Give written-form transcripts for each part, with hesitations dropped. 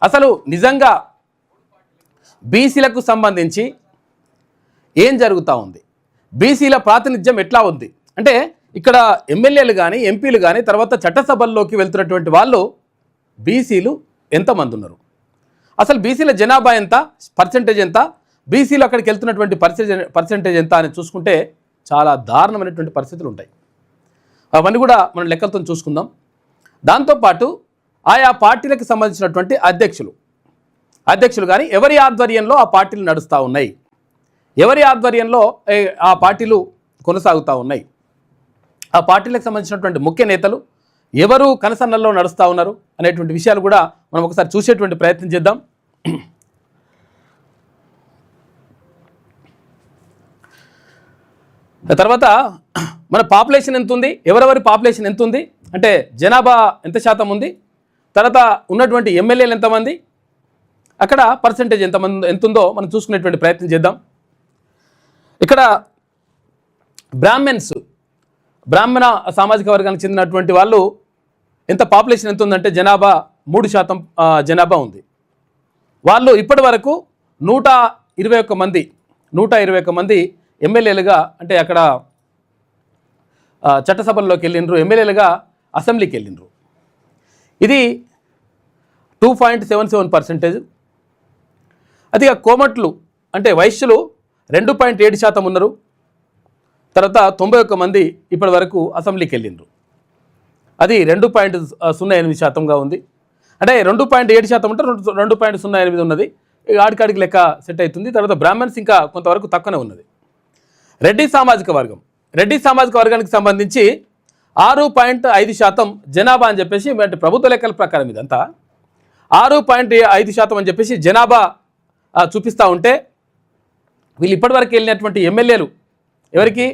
అసలు నిజంగా బీసీలకు సంబంధించి ఏం జరుగుతూ ఉంది, బీసీల ప్రాతినిధ్యం ఎట్లా ఉంది అంటే ఇక్కడ ఎమ్మెల్యేలు కానీ ఎంపీలు కానీ తర్వాత చట్టసభల్లోకి వెళ్తున్నటువంటి వాళ్ళు బీసీలు ఎంతమంది ఉన్నారు, అసలు బీసీల జనాభా ఎంత, పర్సెంటేజ్ ఎంత, బీసీలు అక్కడికి వెళ్తున్నటువంటి పర్సెంటేజ్ ఎంత అని చూసుకుంటే చాలా దారుణమైనటువంటి పరిస్థితులు ఉంటాయి. అవన్నీ కూడా మనం లెక్కలతో చూసుకుందాం. దాంతోపాటు ఆయా పార్టీలకు సంబంధించినటువంటి అధ్యక్షులు కానీ ఎవరి ఆధ్వర్యంలో ఆ పార్టీలు నడుస్తూ ఉన్నాయి, ఎవరి ఆధ్వర్యంలో ఆ పార్టీలు కొనసాగుతూ ఉన్నాయి, ఆ పార్టీలకు సంబంధించినటువంటి ముఖ్య నేతలు ఎవరు కనసన్నల్లో నడుస్తూ ఉన్నారు అనేటువంటి విషయాలు కూడా మనం ఒకసారి చూసేటువంటి ప్రయత్నం చేద్దాం. తర్వాత మన పాపులేషన్ ఎంత ఉంది, ఎవరెవరి పాపులేషన్ ఎంత ఉంది అంటే జనాభా ఎంత శాతం ఉంది, తర్వాత ఉన్నటువంటి ఎమ్మెల్యేలు ఎంతమంది, అక్కడ పర్సెంటేజ్ ఎంత ఉందో మనం చూసుకునేటువంటి ప్రయత్నం చేద్దాం. ఇక్కడ బ్రాహ్మణ సామాజిక వర్గానికి చెందినటువంటి వాళ్ళు ఎంత పాపులేషన్ ఎంత ఉందంటే జనాభా 3% జనాభా ఉంది. వాళ్ళు ఇప్పటి వరకు 121 మంది ఎమ్మెల్యేలుగా అంటే అక్కడ చట్టసభల్లోకి వెళ్ళిండ్రు, ఎమ్మెల్యేలుగా అసెంబ్లీకి వెళ్ళిండ్రు. ఇది 2.77%. అది కోమట్లు అంటే వైశ్యులు 2.7% ఉన్నారు. తర్వాత 91 మంది ఇప్పటి వరకు అసెంబ్లీకి వెళ్ళిండ్రు, అది 2.08%గా ఉంది. అంటే 2.7% ఉంటే 2.08 ఉన్నది, ఆడికాడికి లెక్క సెట్ అవుతుంది. తర్వాత బ్రాహ్మణ్స్ ఇంకా కొంతవరకు తక్కువనే ఉన్నది. రెడ్డి సామాజిక వర్గానికి సంబంధించి 6.5% జనాభా అని చెప్పేసి అంటే ప్రభుత్వ లెక్కల ప్రకారం ఇదంతా 6.5% అని చెప్పేసి జనాభా చూపిస్తూ ఉంటే వీళ్ళు ఇప్పటివరకు వెళ్ళినటువంటి ఎమ్మెల్యేలు ఎవరికి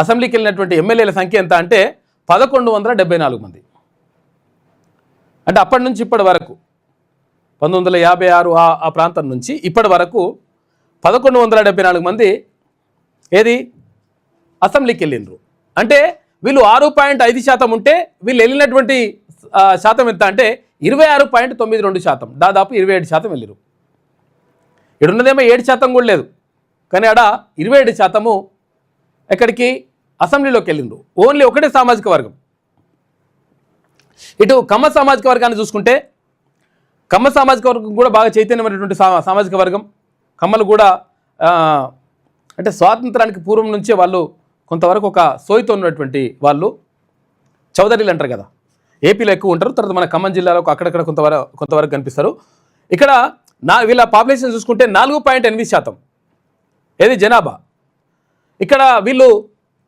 అసెంబ్లీకి వెళ్ళినటువంటి ఎమ్మెల్యేల సంఖ్య ఎంత అంటే 1174 మంది. అంటే అప్పటి నుంచి ఇప్పటి వరకు 1956 ఆ ప్రాంతం నుంచి ఇప్పటి వరకు 1174 మంది ఏది అసెంబ్లీకి వెళ్ళిండ్రు. అంటే వీళ్ళు 6.5% ఉంటే వీళ్ళు వెళ్ళినటువంటి శాతం ఎంత అంటే 26.92%, దాదాపు 27% వెళ్ళిరు. ఇక్కడున్నదేమో 7% కూడా లేదు, కానీ ఆడ 27% ఎక్కడికి అసెంబ్లీలోకి వెళ్ళిండ్రు. ఓన్లీ ఒకటే సామాజిక వర్గం. ఇటు కమ్మ సామాజిక వర్గాన్ని చూసుకుంటే కమ్మ సామాజిక వర్గం కూడా బాగా చైతన్యమైనటువంటి సామాజిక వర్గం. కమ్మలు కూడా అంటే స్వాతంత్రానికి పూర్వం నుంచే వాళ్ళు కొంతవరకు ఒక సోయితో ఉన్నటువంటి వాళ్ళు, చౌదరీలు అంటారు కదా, ఏపీలో ఎక్కువ ఉంటారు. తర్వాత మన ఖమ్మం జిల్లాలో అక్కడక్కడ కొంతవరకు కనిపిస్తారు. ఇక్కడ వీళ్ళ పాపులేషన్ చూసుకుంటే 4.8% ఏది జనాభా. ఇక్కడ వీళ్ళు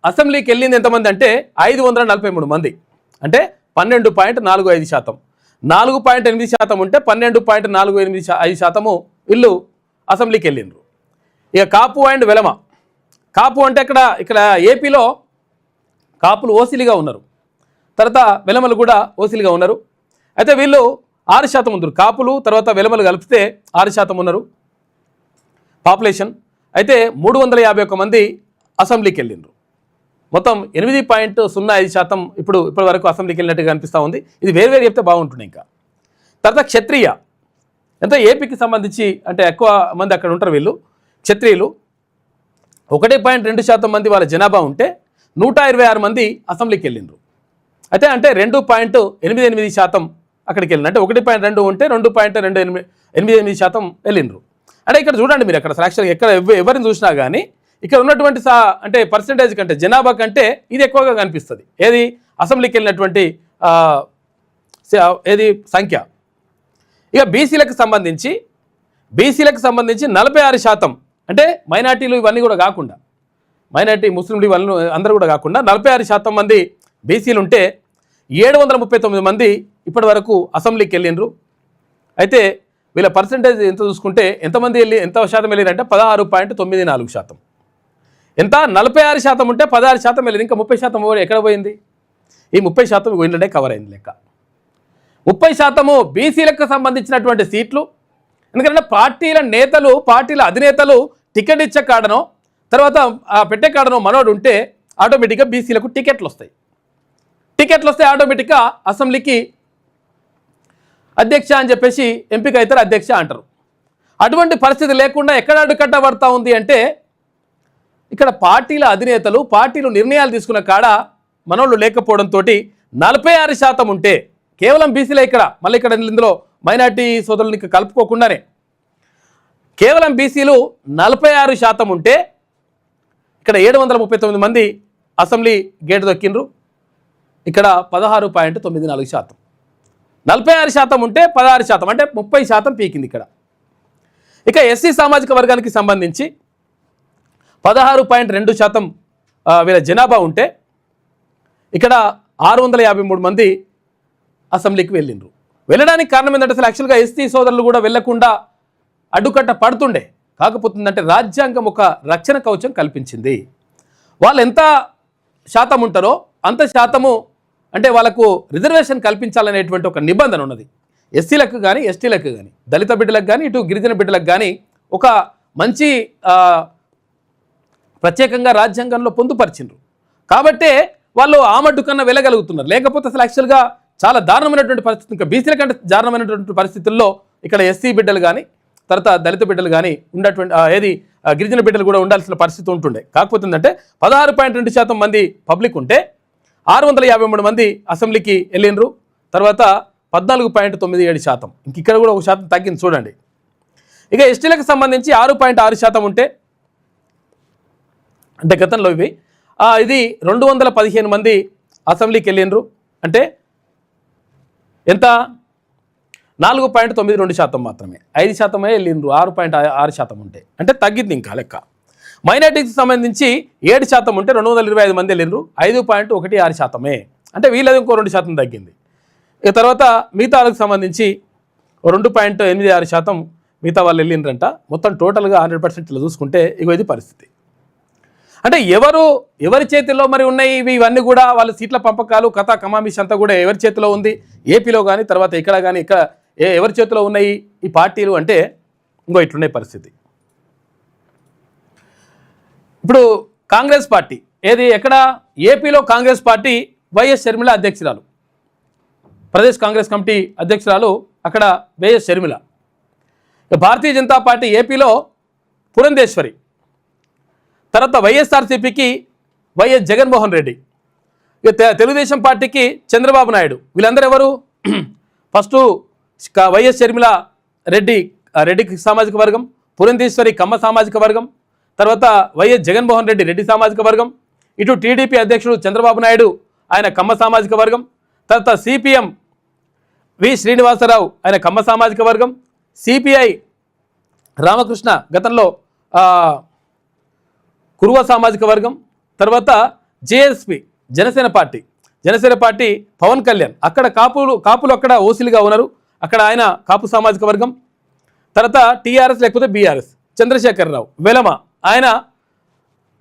అసెంబ్లీకి వెళ్ళింది ఎంతమంది అంటే 543 మంది, అంటే 12.45%. 4.8% ఉంటే 12.45% వీళ్ళు అసెంబ్లీకి వెళ్ళిండ్రు. ఇక కాపు అండ్ వెలమ. కాపు అంటే ఇక్కడ ఏపీలో కాపులు ఓసీలుగా ఉన్నారు, తర్వాత వెలమలు కూడా ఓసీలుగా ఉన్నారు. అయితే వీళ్ళు 6% ఉన్నారు. కాపులు తర్వాత వెలమలు కలిపితే 6% ఉన్నారు పాపులేషన్. అయితే 351 మంది అసెంబ్లీకి వెళ్ళిండ్రు. మొత్తం 8.05% ఇప్పటి వరకు అసెంబ్లీకి వెళ్ళినట్టుగా కనిపిస్తూ ఉంది. ఇది వేరు చెప్తే బాగుంటుంది. ఇంకా తర్వాత క్షత్రియ ఎంత ఏపీకి సంబంధించి అంటే ఎక్కువ మంది అక్కడ ఉంటారు వీళ్ళు క్షత్రియులు. 1.2% మంది వాళ్ళ జనాభా ఉంటే 126 మంది అసెంబ్లీకి వెళ్ళిండ్రు. అయితే అంటే 2.88% అక్కడికి వెళ్ళిండ్రు. అంటే 1.2 ఉంటే 2.288% వెళ్ళిండ్రు. అంటే ఇక్కడ చూడండి మీరు, అక్కడ సాక్షాత్గా ఎక్కడ ఎవరిని చూసినా కానీ ఇక్కడ ఉన్నటువంటి అంటే పర్సంటేజ్ కంటే జనాభా కంటే ఇది ఎక్కువగా కనిపిస్తుంది. ఏది అసెంబ్లీకి వెళ్ళినటువంటి ఏది సంఖ్య. ఇక బీసీలకు సంబంధించి 46% అంటే మైనార్టీలు ఇవన్నీ కూడా కాకుండా, మైనార్టీ ముస్లింలు ఇవన్నీ అందరూ కూడా కాకుండా 46% మంది బీసీలు ఉంటే 739 మంది ఇప్పటి వరకు అసెంబ్లీకి వెళ్ళిండ్రు. అయితే వీళ్ళ పర్సంటేజ్ ఎంత చూసుకుంటే ఎంత శాతం వెళ్ళిందంటే 16.94%. ఎంత 46% ఉంటే 16% వెళ్ళింది. ఇంకా 30% ఎక్కడ పోయింది? ఈ 30% పోయిందంటే కవర్ అయింది లెక్క. 30% బీసీలకు సంబంధించినటువంటి సీట్లు. ఎందుకంటే పార్టీల నేతలు, పార్టీల అధినేతలు టికెట్ ఇచ్చే కాడనో తర్వాత పెట్టే కాడనో మనోడు ఉంటే ఆటోమేటిక్గా బీసీలకు టికెట్లు వస్తాయి. ఆటోమేటిక్గా అసెంబ్లీకి అధ్యక్ష అని చెప్పేసి ఎంపిక అవుతారు, అధ్యక్ష అంటారు. అటువంటి పరిస్థితి లేకుండా ఎక్కడ అడ్డుకట్టబడతా ఉంది అంటే ఇక్కడ పార్టీల అధినేతలు పార్టీలు నిర్ణయాలు తీసుకున్న కాడ మనోళ్ళు లేకపోవడంతో 46% ఉంటే కేవలం బీసీలే ఇక్కడ, మళ్ళీ ఇక్కడ ఇందులో మైనార్టీ సోదరులను కలుపుకోకుండానే కేవలం బీసీలు 46% ఉంటే ఇక్కడ 739 మంది అసెంబ్లీ గేటు దొక్కిండ్రు. ఇక్కడ 16.94%. 46% ఉంటే 16%, అంటే 30% పీకింది ఇక్కడ. ఇక ఎస్సీ సామాజిక వర్గానికి సంబంధించి 16.2% వీళ్ళ జనాభా ఉంటే ఇక్కడ 653 మంది అసెంబ్లీకి వెళ్ళిండ్రు. వెళ్ళడానికి కారణం ఏంటంటే అసలు యాక్చువల్గా ఎస్సీ సోదరులు కూడా వెళ్లకుండా అడ్డుకట్ట పడుతుండే. కాకపోతుందంటే రాజ్యాంగం ఒక రక్షణ కవచం కల్పించింది. వాళ్ళు ఎంత శాతం ఉంటారో అంత శాతము అంటే వాళ్ళకు రిజర్వేషన్ కల్పించాలనేటువంటి ఒక నిబంధన ఉన్నది. ఎస్సీలకు కానీ ఎస్టీలకు కానీ దళిత బిడ్డలకు కానీ ఇటు గిరిజన బిడ్డలకు కానీ ఒక మంచి ప్రత్యేకంగా రాజ్యాంగంలో పొందుపరిచిండ్రు. కాబట్టే వాళ్ళు ఆమడ్డు కన్నా వెళ్ళగలుగుతున్నారు. లేకపోతే అసలు యాక్చువల్గా చాలా దారుణమైనటువంటి పరిస్థితి, ఇంకా బీసీల కంటే దారుణమైనటువంటి పరిస్థితుల్లో ఇక్కడ ఎస్సీ బిడ్డలు కానీ తర్వాత దళిత బిడ్డలు కానీ ఉన్నటువంటి గిరిజన బిడ్డలు కూడా ఉండాల్సిన పరిస్థితి ఉంటుండే. కాకపోతే ఏంటంటే 16.2% మంది పబ్లిక్ ఉంటే 653 మంది అసెంబ్లీకి వెళ్ళిండ్రు. తర్వాత 14.97%, ఇంక ఇక్కడ కూడా 1% తగ్గింది చూడండి. ఇక ఎస్టీలకు సంబంధించి 6.6% ఉంటే అంటే గతంలో ఇది 215 మంది అసెంబ్లీకి వెళ్ళిండ్రు. అంటే ఎంత 4.92% మాత్రమే, 5% వెళ్ళిండ్రు. 6.6% ఉంటే అంటే తగ్గింది ఇంకా లెక్క. మైనార్టీకి సంబంధించి 7% ఉంటే 225 మంది వెళ్ళిండ్రు. 5.16%, అంటే వీళ్ళది ఇంకో 2% తగ్గింది. ఇక తర్వాత మిగతా వాళ్ళకి సంబంధించి 2.86% మిగతా వాళ్ళు వెళ్ళిండ్రంట. మొత్తం టోటల్గా 100% ఇలా చూసుకుంటే ఇది పరిస్థితి. అంటే ఎవరి చేతిలో మరి ఉన్నాయి ఇవన్నీ కూడా, వాళ్ళ సీట్ల పంపకాలు కథా కమామిష్ అంతా కూడా ఎవరి చేతిలో ఉంది? ఏపీలో కానీ తర్వాత ఇక్కడ కానీ ఇక్కడ ఎవరి చేతిలో ఉన్నాయి ఈ పార్టీలు అంటే ఇట్లున్నాయి పరిస్థితి. ఇప్పుడు కాంగ్రెస్ పార్టీ ఎక్కడ ఏపీలో కాంగ్రెస్ పార్టీ వైఎస్ షర్మిల అధ్యక్షురాలు, ప్రదేశ్ కాంగ్రెస్ కమిటీ అధ్యక్షురాలు అక్కడ వైఎస్ షర్మిల. భారతీయ జనతా పార్టీ ఏపీలో పురంధేశ్వరి, తర్వాత వైఎస్ఆర్సీపీకి వైఎస్ జగన్మోహన్ రెడ్డి, తెలుగుదేశం పార్టీకి చంద్రబాబు నాయుడు. వీళ్ళందరూ ఎవరు? ఫస్ట్ వైఎస్ షర్మిల రెడ్డికి సామాజిక వర్గం, పురంధేశ్వరి కమ్మ సామాజిక వర్గం, తర్వాత వైఎస్ జగన్మోహన్ రెడ్డి రెడ్డి సామాజిక వర్గం, ఇటు టీడీపీ అధ్యక్షుడు చంద్రబాబు నాయుడు ఆయన కమ్మ సామాజిక వర్గం, తర్వాత సిపిఎం వి శ్రీనివాసరావు ఆయన కమ్మ సామాజిక వర్గం, సిపిఐ రామకృష్ణ గతంలో కురువ సామాజిక వర్గం, తర్వాత జేఎస్పీ జనసేన పార్టీ పవన్ కళ్యాణ్ అక్కడ కాపులు అక్కడ ఓసీలుగా ఉన్నారు, అక్కడ ఆయన కాపు సామాజిక వర్గం, తర్వాత టీఆర్ఎస్ లేకపోతే బీఆర్ఎస్ చంద్రశేఖరరావు వెలమ ఆయన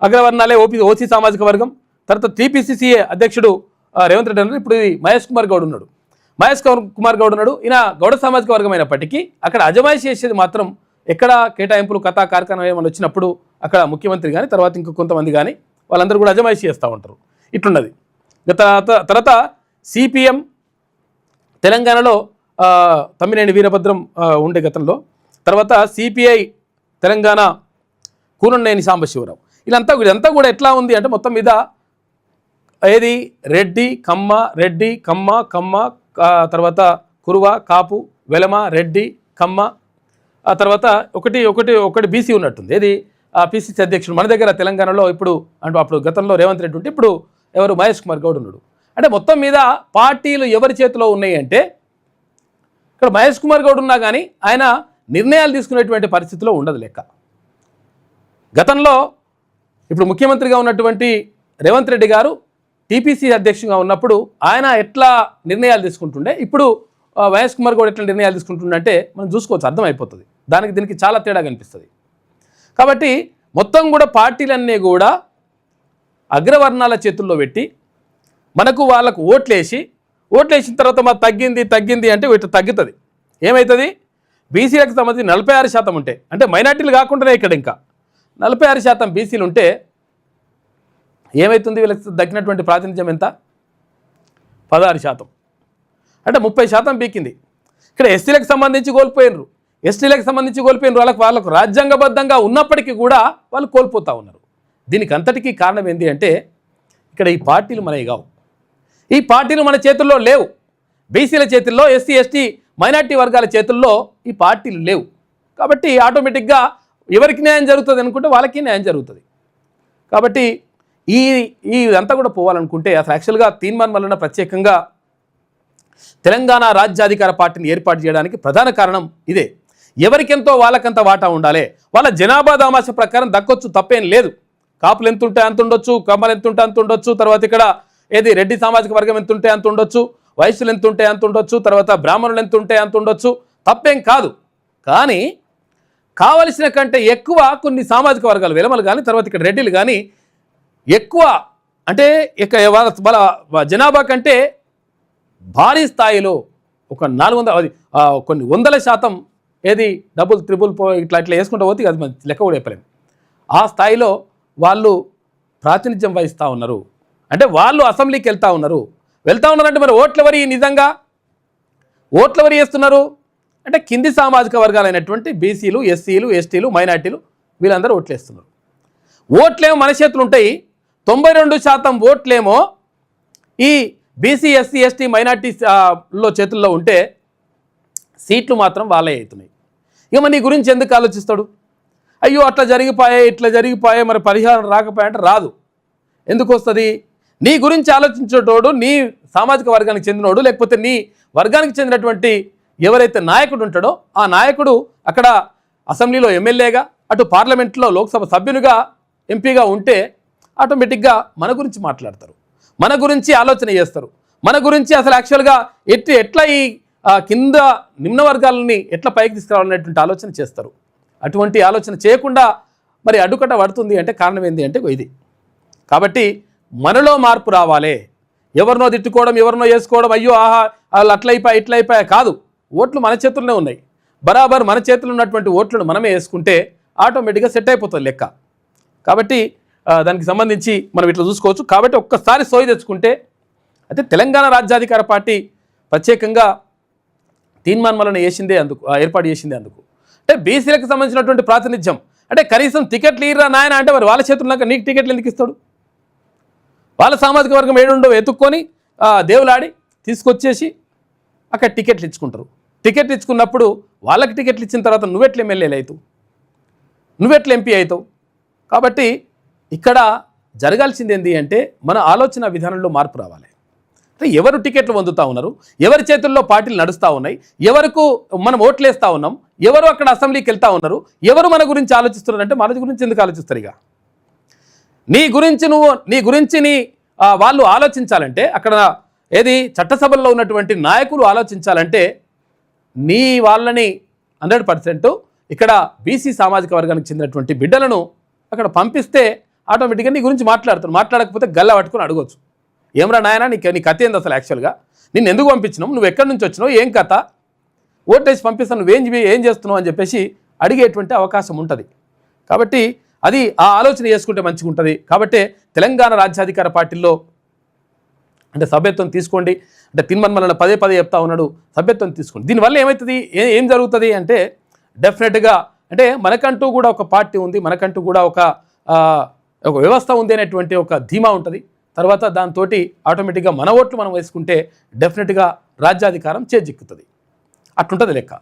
అగ్రవర్ణాలే ఓసీ సామాజిక వర్గం, తర్వాత టీపీసీసీఏ అధ్యక్షుడు రేవంత్ రెడ్డి అన్నారు. ఇప్పుడు మహేష్ కుమార్ గౌడ్ ఉన్నాడు. ఈయన గౌడ సామాజిక వర్గం అయినప్పటికీ అక్కడ అజమాయిషి చేసేది మాత్రం ఎక్కడ కేటాయింపులు కథా కార్ఖానా ఏమైనా వచ్చినప్పుడు అక్కడ ముఖ్యమంత్రి కానీ తర్వాత ఇంకో కొంతమంది కానీ వాళ్ళందరూ కూడా అజమాయిషి చేస్తూ ఉంటారు. ఇట్లున్నది. తర్వాత సిపిఎం తెలంగాణలో తమ్మినేని వీరభద్రం ఉండే గతంలో, తర్వాత సిపిఐ తెలంగాణ కూనంనేని సాంబశివరావు. ఇదంతా కూడా ఎట్లా ఉంది అంటే మొత్తం మీద రెడ్డి కమ్మ తర్వాత కురువ కాపు వెలమ రెడ్డి కమ్మ, ఆ తర్వాత ఒకటి బీసీ ఉన్నట్టుంది. పిసిసి అధ్యక్షుడు మన దగ్గర తెలంగాణలో ఇప్పుడు అంటే అప్పుడు గతంలో రేవంత్ రెడ్డి ఉంటే ఇప్పుడు ఎవరు మహేష్ కుమార్ గౌడ్ ఉన్నాడు. అంటే మొత్తం మీద పార్టీలు ఎవరి చేతిలో ఉన్నాయి అంటే ఇక్కడ మహేష్ కుమార్ గౌడ్ ఉన్నా కానీ ఆయన నిర్ణయాలు తీసుకునేటువంటి పరిస్థితిలో ఉండదు లెక్క. గతంలో ఇప్పుడు ముఖ్యమంత్రిగా ఉన్నటువంటి రేవంత్ రెడ్డి గారు టీపీసీ అధ్యక్షుడిగా ఉన్నప్పుడు ఆయన ఎట్లా నిర్ణయాలు తీసుకుంటుండే, ఇప్పుడు మహేష్ కుమార్ గౌడ్ ఎట్లా నిర్ణయాలు తీసుకుంటుండే అంటే మనం చూసుకోవచ్చు, అర్థమైపోతుంది. దీనికి చాలా తేడా కనిపిస్తుంది. కాబట్టి మొత్తం కూడా పార్టీలన్నీ కూడా అగ్రవర్ణాల చేతుల్లో పెట్టి మనకు వాళ్ళకు ఓట్లేసిన తర్వాత మాకు తగ్గింది అంటే ఇట్లా తగ్గుతుంది. ఏమవుతుంది? బీసీలకు సంబంధించి 46% ఉంటే, అంటే మైనార్టీలు కాకుండానే ఇక్కడ ఇంకా 46% బీసీలు ఉంటే ఏమవుతుంది? వీళ్ళకి దక్కినటువంటి ప్రాతినిధ్యం ఎంత? 16%, అంటే 30% పీకింది. ఇక్కడ ఎస్సీలకు సంబంధించి కోల్పోయినరు, ఎస్టీలకు సంబంధించి కోల్పోయినరు. వాళ్ళకు రాజ్యాంగబద్ధంగా ఉన్నప్పటికీ కూడా వాళ్ళు కోల్పోతూ ఉన్నారు. దీనికి అంతటికీ కారణం ఏంటి అంటే ఇక్కడ ఈ పార్టీలు మనవి కావు, ఈ పార్టీలు మన చేతుల్లో లేవు. బీసీల చేతుల్లో, ఎస్సీ ఎస్టీ మైనార్టీ వర్గాల చేతుల్లో ఈ పార్టీలు లేవు. కాబట్టి ఆటోమేటిక్గా ఎవరికి న్యాయం జరుగుతుంది అనుకుంటే వాళ్ళకి న్యాయం జరుగుతుంది. కాబట్టి ఇదంతా కూడా పోవాలనుకుంటే అసలు యాక్చువల్గా తీర్మానం వలన ప్రత్యేకంగా తెలంగాణ రాజ్యాధికార పార్టీని ఏర్పాటు చేయడానికి ప్రధాన కారణం ఇదే. ఎవరికెంతో వాళ్ళకంత వాటా ఉండాలి, వాళ్ళ జనాభా దామాష ప్రకారం దక్కొచ్చు, తప్పేం లేదు. కాపులు ఎంత ఉంటే అంత ఉండొచ్చు, కమ్మలు ఎంత ఉంటే అంత ఉండొచ్చు, తర్వాత ఇక్కడ రెడ్డి సామాజిక వర్గం ఎంత ఉంటే అంత ఉండొచ్చు, వైశ్యులు ఎంత ఉంటే అంత ఉండొచ్చు, తర్వాత బ్రాహ్మణులు ఎంత ఉంటే అంత ఉండొచ్చు, తప్పేం కాదు. కానీ కావలసిన కంటే ఎక్కువ కొన్ని సామాజిక వర్గాలు, వెలమలు కానీ తర్వాత ఇక్కడ రెడ్డిలు కానీ ఎక్కువ అంటే ఇక వాళ్ళ జనాభా కంటే భారీ స్థాయిలో ఒక 400 కొన్ని 100% డబుల్ త్రిబుల్ ఇట్లా వేసుకుంటూ పోతే అది లెక్క కూడా చెప్పలేము. ఆ స్థాయిలో వాళ్ళు ప్రాతినిధ్యం వహిస్తూ ఉన్నారు. అంటే వాళ్ళు అసెంబ్లీకి వెళ్తూ ఉన్నారంటే మరి ఓట్లెవరి నిజంగా ఓట్లెవరి వేస్తున్నారు అంటే కింది సామాజిక వర్గాలైనటువంటి బీసీలు, ఎస్సీలు, ఎస్టీలు, మైనార్టీలు వీళ్ళందరూ ఓట్లేస్తున్నారు. ఓట్లేమో మన చేతులు ఉంటాయి, 92% ఓట్లేమో ఈ బీసీ, ఎస్సీ, ఎస్టీ, మైనార్టీలో చేతుల్లో ఉంటే సీట్లు మాత్రం వాళ్ళే అవుతున్నాయి. ఇక మరి నీ గురించి ఎందుకు ఆలోచిస్తాడు? అయ్యో అట్లా జరిగిపోయాయి, ఇట్లా జరిగిపోయాయి, మరి పరిహారం రాకపోయాయంటే రాదు. ఎందుకు వస్తుంది? నీ గురించి ఆలోచించేటోడు నీ సామాజిక వర్గానికి చెందినోడు, లేకపోతే నీ వర్గానికి చెందినటువంటి ఎవరైతే నాయకుడు ఉంటాడో ఆ నాయకుడు అక్కడ అసెంబ్లీలో ఎమ్మెల్యేగా, అటు పార్లమెంట్లో లోక్సభ సభ్యునిగా, ఎంపీగా ఉంటే ఆటోమేటిక్గా మన గురించి మాట్లాడతారు, మన గురించి ఆలోచన చేస్తారు, మన గురించి అసలు యాక్చువల్గా ఎట్లా ఈ కింద నిమ్న వర్గాలని ఎట్లా పైకి తీసుకురావాలనేటువంటి ఆలోచన చేస్తారు. అటువంటి ఆలోచన చేయకుండా మరి అడ్డుకట్ట పడుతుంది అంటే కారణం ఏంటి అంటే ఇది. కాబట్టి మనలో మార్పు రావాలి. ఎవరినో తిట్టుకోవడం, ఎవరినో వేసుకోవడం, అయ్యో ఆహా వాళ్ళు అట్లయిపోయా ఇట్లయిపోయా కాదు. ఓట్లు మన చేతుల్లోనే ఉన్నాయి. బరాబర్ మన చేతుల్లో ఉన్నటువంటి ఓట్లను మనమే వేసుకుంటే ఆటోమేటిక్గా సెట్ అయిపోతుంది లెక్క. కాబట్టి దానికి సంబంధించి మనం ఇట్లా చూసుకోవచ్చు. కాబట్టి ఒక్కసారి సోయి తెచ్చుకుంటే అయితే తెలంగాణ రాజ్యాధికార పార్టీ ప్రత్యేకంగా తీర్మానం వలన ఏర్పాటు చేసిందే అందుకు. అంటే బీసీలకు సంబంధించినటువంటి ప్రాతినిధ్యం అంటే కనీసం టికెట్లు ఇర్రా నాయన అంటే మరి వాళ్ళ చేతుల్లో నీకు టికెట్లు ఎందుకు ఇస్తాడు? వాళ్ళ సామాజిక వర్గం ఏడుండో ఎత్తుక్కొని దేవులాడి తీసుకొచ్చేసి అక్కడ టికెట్లు ఇచ్చుకుంటారు. టికెట్లు ఇచ్చుకున్నప్పుడు వాళ్ళకి టికెట్లు ఇచ్చిన తర్వాత నువ్వెట్లా ఎమ్మెల్యేలు అవుతావు, నువ్వెట్లా ఎంపీ అవుతావు? కాబట్టి ఇక్కడ జరగాల్సింది ఏంటి అంటే మన ఆలోచన విధానంలో మార్పు రావాలి. అంటే ఎవరు టికెట్లు పొందుతూ ఉన్నారు, ఎవరి చేతుల్లో పార్టీలు నడుస్తూ ఉన్నాయి, ఎవరికి మనం ఓట్లేస్తూ ఉన్నాం, ఎవరు అక్కడ అసెంబ్లీకి వెళ్తూ ఉన్నారు, ఎవరు మన గురించి ఆలోచిస్తున్నారు అంటే మన గురించి ఎందుకు ఆలోచిస్తారు? ఇక నీ గురించి వాళ్ళు ఆలోచించాలంటే అక్కడ చట్టసభల్లో ఉన్నటువంటి నాయకులు ఆలోచించాలంటే నీ వాళ్ళని 100% ఇక్కడ బీసీ సామాజిక వర్గానికి చెందినటువంటి బిడ్డలను అక్కడ పంపిస్తే ఆటోమేటిక్గా నీ గురించి మాట్లాడతారు. మాట్లాడకపోతే గల్ల పట్టుకుని అడగవచ్చు, ఏమరా నాయన నీ కథ ఏంది అసలు, యాక్చువల్గా నిన్ను ఎందుకు పంపించినావు, నువ్వు ఎక్కడి నుంచి వచ్చినావు, ఏం కథ, ఓటేసి పంపిస్తాను, నువ్వేం చేస్తున్నావు అని చెప్పేసి అడిగేటువంటి అవకాశం ఉంటుంది. కాబట్టి అది ఆ ఆలోచన చేసుకుంటే మంచిగా ఉంటుంది. కాబట్టి తెలంగాణ రాజ్యాధికార పార్టీల్లో అంటే సభ్యత్వం తీసుకోండి అంటే తిన్మన్మలను పదే చెప్తా ఉన్నాడు, సభ్యత్వం తీసుకోండి. దీనివల్ల ఏమవుతుంది, ఏం జరుగుతుంది అంటే డెఫినెట్గా అంటే మనకంటూ కూడా ఒక పార్టీ ఉంది, మనకంటూ కూడా ఒక వ్యవస్థ ఉంది అనేటువంటి ఒక ధీమా ఉంటుంది. తర్వాత దాంతో ఆటోమేటిక్గా మన ఓట్లు మనం వేసుకుంటే డెఫినెట్గా రాజ్యాధికారం చేజిక్కుతుంది. అట్లుంటుంది లెక్క.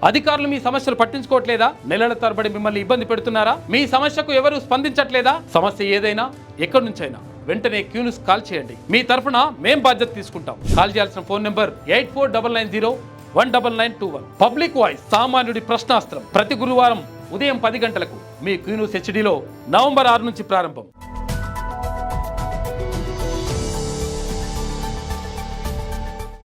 అధికారులు మీ సమస్యలు పట్టించుకోవట్లేదా? నెలల తరబడి మిమ్మల్ని ఇబ్బంది పెడుతున్నారా? మీ సమస్యకు ఎవరు స్పందించట్లేదా? సమస్య ఏదైనా ఎక్కడి నుంచైనా వెంటనే క్యూన్యూస్ కాల్ చేయండి. మీ తరఫున మేం బాధ్యత తీసుకుంటాం. కాల్ చేయాల్సిన ఫోన్ నెంబర్ 8499019921. పబ్లిక్ వాయిస్, సామాన్యుడి ప్రశ్నాస్త్రం. ప్రతి గురువారం ఉదయం 10 గంటలకు మీ క్యూన్యూస్ హెచ్డీలో నవంబర్ 6 నుంచి ప్రారంభం.